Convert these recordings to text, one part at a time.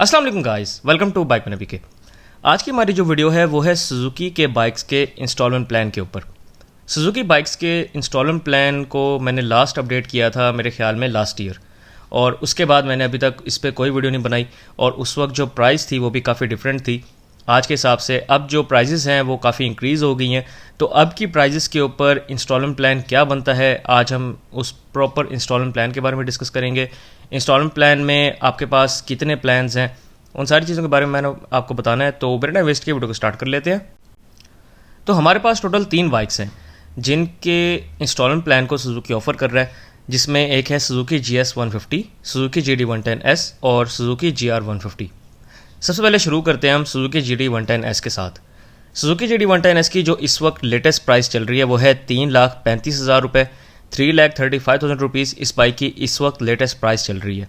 अस्सलाम वालेकुम guys, welcome to bike में नबी के। आज की हमारी जो वीडियो है वो है सुजुकी के बाइक्स के इंस्टॉलमेंट प्लान के ऊपर। सुजुकी बाइक्स के इंस्टॉलमेंट प्लान को मैंने लास्ट अपडेट किया था मेरे ख्याल में लास्ट ईयर, और उसके बाद मैंने अभी तक इस पर कोई वीडियो नहीं बनाई। और उस वक्त जो प्राइस थी वो भी काफ़ी डिफरेंट थी आज के हिसाब से। अब जो प्राइजेस हैं वो काफ़ी इंक्रीज़ हो गई हैं, तो अब की प्राइजेस के ऊपर इंस्टॉलमेंट प्लान क्या बनता है, आज हम उस प्रॉपर इंस्टॉलमेंट प्लान के बारे में डिस्कस करेंगे। इंस्टॉलमेंट प्लान में आपके पास कितने प्लान्स हैं, उन सारी चीज़ों के बारे में मैंने आपको बताना है। तो बिना वेस्ट के वीडियो को स्टार्ट कर लेते हैं। तो हमारे पास टोटल 3 बाइक्स हैं जिनके इंस्टॉलमेंट प्लान को सुजुकी ऑफ़र कर रहा है, जिसमें एक है Suzuki GS 150, Suzuki GD 110S और सुजुकी GR 150। सबसे पहले शुरू करते हैं हम सुजुकी GD 110S के साथ। सुजुकी GD 110S की जो इस वक्त लेटेस्ट प्राइस चल रही है वो है 3,35,000 रुपये, 3,35,000 रुपीज़ इस बाइक की इस वक्त लेटेस्ट प्राइस चल रही है।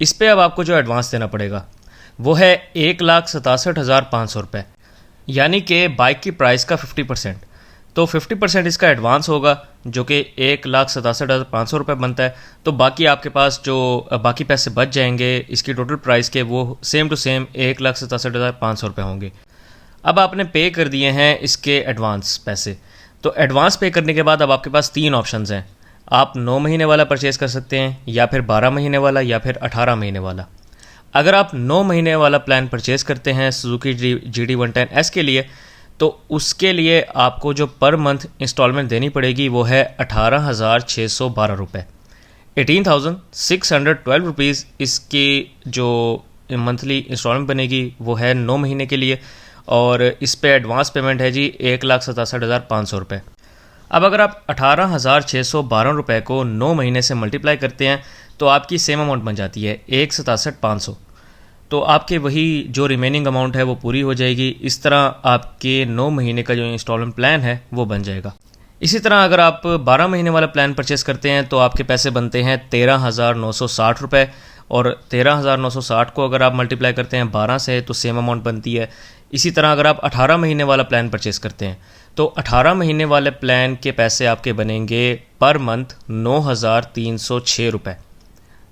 इस पे अब आपको जो एडवांस देना पड़ेगा वो है 1,67,500 रुपये, यानी कि बाइक की प्राइस का 50%। तो 50% इसका एडवांस होगा जो कि 1,67,500 रुपये बनता है। तो बाकी आपके पास जो बाकी पैसे बच जाएंगे इसकी टोटल प्राइस के, वो सेम टू सेम 1,67,500 रुपये होंगे। अब आपने पे कर दिए हैं इसके एडवांस पैसे। तो एडवांस पे करने के बाद अब आपके पास 3 ऑप्शंस हैं। आप 9 महीने वाला परचेज़ कर सकते हैं, या फिर 12 महीने वाला, या फिर 18 महीने वाला। अगर आप 9 महीने वाला प्लान परचेज़ करते हैं सुजुकी GD 110S के लिए, तो उसके लिए आपको जो पर मंथ इंस्टॉलमेंट देनी पड़ेगी वो है 18,612 रुपये, 18,612 रुपीज़ इसकी जो मंथली इंस्टॉलमेंट बनेगी वो है 9 महीने के लिए। और इस पे एडवांस पेमेंट है जी 1,67,500 रुपये। अब अगर आप 18,612 रुपये को 9 महीने से मल्टीप्लाई करते हैं तो आपकी सेम अमाउंट बन जाती है 1,67,500। तो आपके वही जो रिमेनिंग अमाउंट है वो पूरी हो जाएगी। इस तरह आपके 9 महीने का जो इंस्टॉलमेंट प्लान है वो बन जाएगा। इसी तरह अगर आप 12 महीने वाला प्लान परचेस करते हैं तो आपके पैसे बनते हैं 13,960 रुपये, और 13,960 को अगर आप मल्टीप्लाई करते हैं 12 से तो सेम अमाउंट बनती है। इसी तरह अगर आप 18 महीने वाला प्लान परचेस करते हैं तो 18 महीने वाले प्लान के पैसे आपके बनेंगे पर मंथ 9,306 रुपये,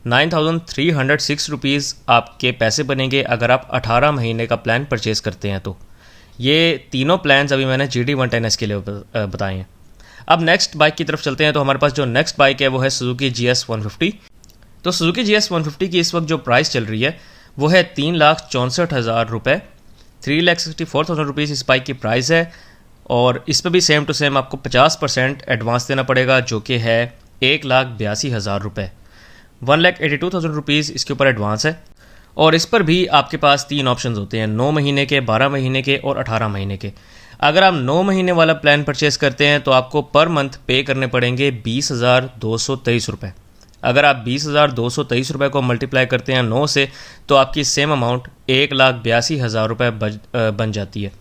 9,306 रुपीज़ आपके पैसे बनेंगे अगर आप 18 महीने का प्लान परचेज़ करते हैं। तो ये तीनों प्लान्स अभी मैंने GD 110S के लिए बताए हैं। अब नेक्स्ट बाइक की तरफ चलते हैं। तो हमारे पास जो नेक्स्ट बाइक है वो है सुजुकी GS 150। तो सुजुकी GS 150 की इस वक्त जो प्राइस चल रही है वो है 3,64,000 रुपये, 3,64,000 रुपीज़ इस बाइक की प्राइस है। और इस पर भी सेम टू सेम आपको 50% एडवांस देना पड़ेगा जो कि है 1,82,000 रुपये, 1,82,000 रुपीज़ इसके ऊपर एडवांस है। और इस पर भी आपके पास 3 ऑप्शंस होते हैं, 9 महीने के, 12 महीने के और 18 महीने के। अगर आप 9 महीने वाला प्लान परचेज़ करते हैं तो आपको पर मंथ पे करने पड़ेंगे 20,223 रुपये। अगर आप 20,223 रुपये को मल्टीप्लाई करते हैं 9 से तो आपकी सेम अमाउंट 1,82,000 रुपये बन जाती है।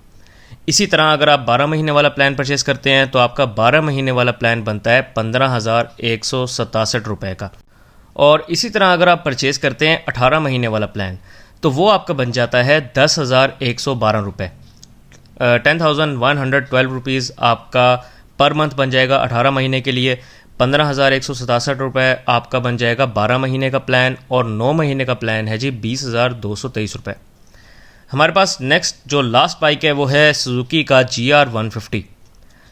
इसी तरह अगर आप 12 महीने वाला प्लान परचेज़ करते हैं तो आपका 12 महीने वाला प्लान बनता है 15,167 रुपये का। और इसी तरह अगर आप परचेज़ करते हैं 18 महीने वाला प्लान तो वो आपका बन जाता है 10,112 रुपये, 10,112 रुपीज़ आपका पर मंथ बन जाएगा 18 महीने के लिए। 15,167 रुपये आपका बन जाएगा 12 महीने का प्लान, और 9 महीने का प्लान है जी 20,223 रुपये। हमारे पास नेक्स्ट जो लास्ट बाइक है वो है सुजुकी का GR 150।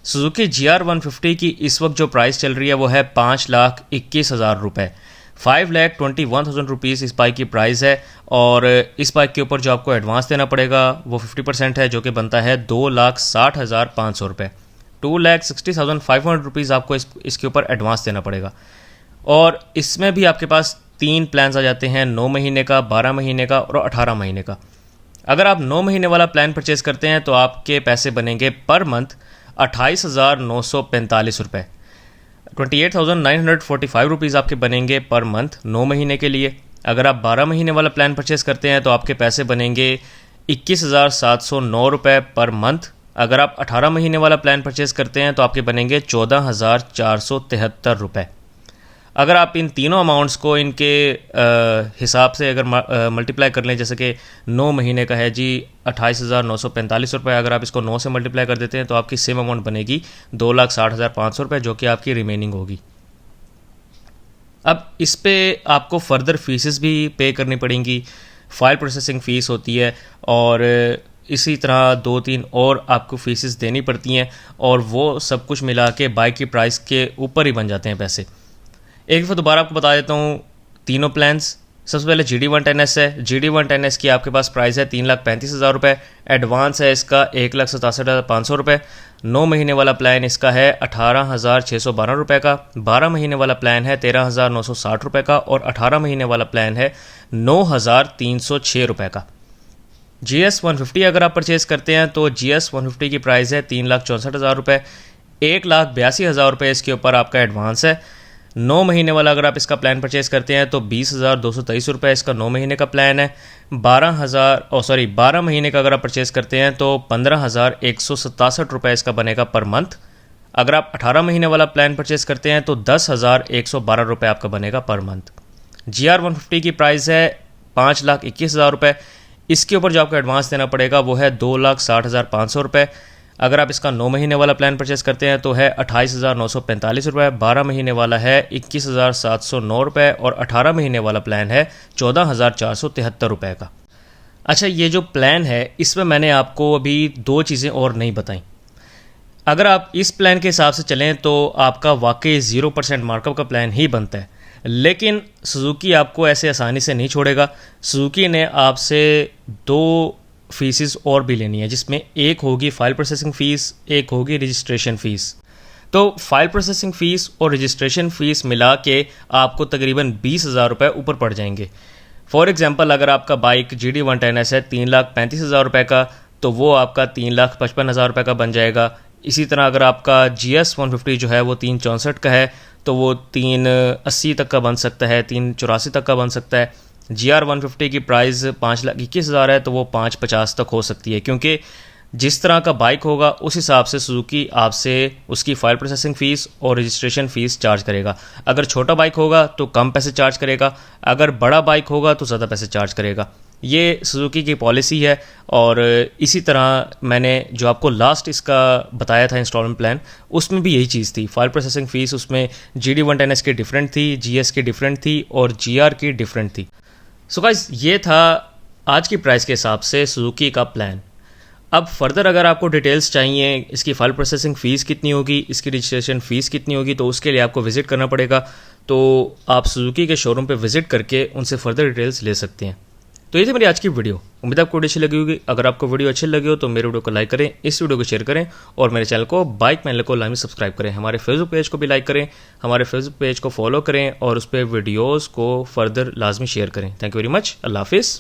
सुजुकी GR 150 की इस वक्त जो प्राइस चल रही है वो है 5,21,000 रुपये, 5,21,000 रुपीज़ इस बाइक की प्राइस है। और इस बाइक के ऊपर जो आपको एडवांस देना पड़ेगा वो 50% है जो कि बनता है 2,60,500 रुपये, 2,60,500 रुपीज़ आपको इसके ऊपर एडवांस देना पड़ेगा। और इसमें भी आपके पास 3 प्लान्स आ जाते हैं, 9 महीने का, 12 महीने का और 18 महीने का। अगर आप 9 महीने वाला प्लान परचेज़ करते हैं तो आपके पैसे बनेंगे पर मंथ 28,945 रुपये, 28,945 रुपीज़ आपके बनेंगे पर मंथ 9 महीने के लिए। अगर आप 12 महीने वाला प्लान परचेज़ करते हैं तो आपके पैसे बनेंगे 21,709 रुपये पर मंथ। अगर आप 18 महीने वाला प्लान परचेज़ करते हैं तो आपके बनेंगे 14,473 रुपये। अगर आप इन तीनों अमाउंट्स को इनके हिसाब से अगर मल्टीप्लाई कर लें, जैसे कि 9 महीने का है जी 28,945 रुपये, अगर आप इसको 9 से मल्टीप्लाई कर देते हैं तो आपकी सेम अमाउंट बनेगी 2,60,500 रुपये, जो कि आपकी रिमेनिंग होगी। अब इस पे आपको फर्दर फीसेस भी पे करनी पड़ेंगी, फ़ाइल प्रोसेसिंग फ़ीस होती है और इसी तरह 2-3 और आपको फीसेस देनी पड़ती हैं और वो सब कुछ मिला के बाइक की प्राइस के ऊपर ही बन जाते हैं पैसे। एक दफ़ा दोबारा आपको बता देता हूँ तीनों प्लान्स। सबसे पहले GD110S है। GD110S की आपके पास प्राइस है 3,35,000 रुपये। एडवांस है इसका 1,67,500 रुपये। 9 महीने वाला प्लान इसका है 18,612 रुपये का। 12 महीने वाला प्लान है 13,960 रुपये का और 18 महीने वाला प्लान है 9,306 रुपये का। GS150 अगर आप परचेज़ करते हैं तो GS150 की प्राइस है 3,64,000 रुपये। 1,82,000 रुपये इसके ऊपर आपका एडवांस है। 9 महीने वाला अगर आप इसका प्लान परचेज़ करते हैं तो 20,223 रुपये इसका 9 महीने का प्लान है। 12 महीने का अगर आप परचेज़ करते हैं तो 15,167 रुपये इसका बनेगा पर मंथ। अगर आप 18 महीने वाला प्लान परचेज़ करते हैं तो 10,112 रुपये आपका बनेगा पर मंथ। GR150 की प्राइस है 5,21,000 रुपये। इसके ऊपर जो आपको एडवांस देना पड़ेगा वो है 2,60,500 रुपये। अगर आप इसका 9 महीने वाला प्लान परचेज़ करते हैं तो है 28,945 रुपये। 12 महीने वाला है 21,709 रुपये और 18 महीने वाला प्लान है 14,473 रुपये का। अच्छा, ये जो प्लान है इसमें मैंने आपको अभी 2 चीज़ें और नहीं बताई। अगर आप इस प्लान के हिसाब से चलें तो आपका वाकई 0% मार्कअप का प्लान ही बनता है, लेकिन सुजुकी आपको ऐसे आसानी से नहीं छोड़ेगा। सुजुकी ने आपसे 2 फीसिस और भी लेनी है, जिसमें एक होगी फ़ाइल प्रोसेसिंग फ़ीस, एक होगी रजिस्ट्रेशन फ़ीस। तो फ़ाइल प्रोसेसिंग फ़ीस और रजिस्ट्रेशन फ़ीस मिला के आपको तकरीबन 20,000 रुपये ऊपर पड़ जाएंगे। फॉर एग्ज़ाम्पल, अगर आपका बाइक GD110S है 3,35,000 रुपये का, तो वो आपका 3,55,000 रुपये का बन जाएगा। इसी तरह अगर आपका GS150 जो है वो 3,64 का है तो वो 3,80 तक का बन सकता है, 3,84 तक का बन सकता है। GR150 की प्राइस 5,21,000 है तो वो 5,50 तक हो सकती है, क्योंकि जिस तरह का बाइक होगा उस हिसाब से सुजुकी आपसे उसकी फ़ाइल प्रोसेसिंग फ़ीस और रजिस्ट्रेशन फ़ीस चार्ज करेगा। अगर छोटा बाइक होगा तो कम पैसे चार्ज करेगा, अगर बड़ा बाइक होगा तो ज़्यादा पैसे चार्ज करेगा। ये सुजुकी की पॉलिसी है। और इसी तरह मैंने जो आपको लास्ट इसका बताया था इंस्टॉलमेंट प्लान, उसमें भी यही चीज़ थी। फ़ाइल प्रोसेसिंग फ़ीस उसमें GD110S की डिफरेंट थी, GS की डिफरेंट थी और GR की डिफरेंट थी। सो गाइस, ये था आज की प्राइस के हिसाब से सुजुकी का प्लान। अब फर्दर अगर आपको डिटेल्स चाहिए, इसकी फ़ाइल प्रोसेसिंग फ़ीस कितनी होगी, इसकी रजिस्ट्रेशन फ़ीस कितनी होगी, तो उसके लिए आपको विज़िट करना पड़ेगा। तो आप सुजुकी के शोरूम पे विज़िट करके उनसे फर्दर डिटेल्स ले सकते हैं। तो ये थी मेरी आज की वीडियो। उम्मीद आपको वीडियो अच्छी लगी होगी। अगर आपको वीडियो अच्छी लगी हो तो मेरे वीडियो को लाइक करें, इस वीडियो को शेयर करें और मेरे चैनल को बाइक मैनुअल को लाजमी सब्सक्राइब करें। हमारे फेसबुक पेज को भी लाइक करें, हमारे फेसबुक पेज को फॉलो करें और उस पर वीडियोज़ को फर्दर लाजमी शेयर करें। Thank you very much. अल्लाह हाफिज़।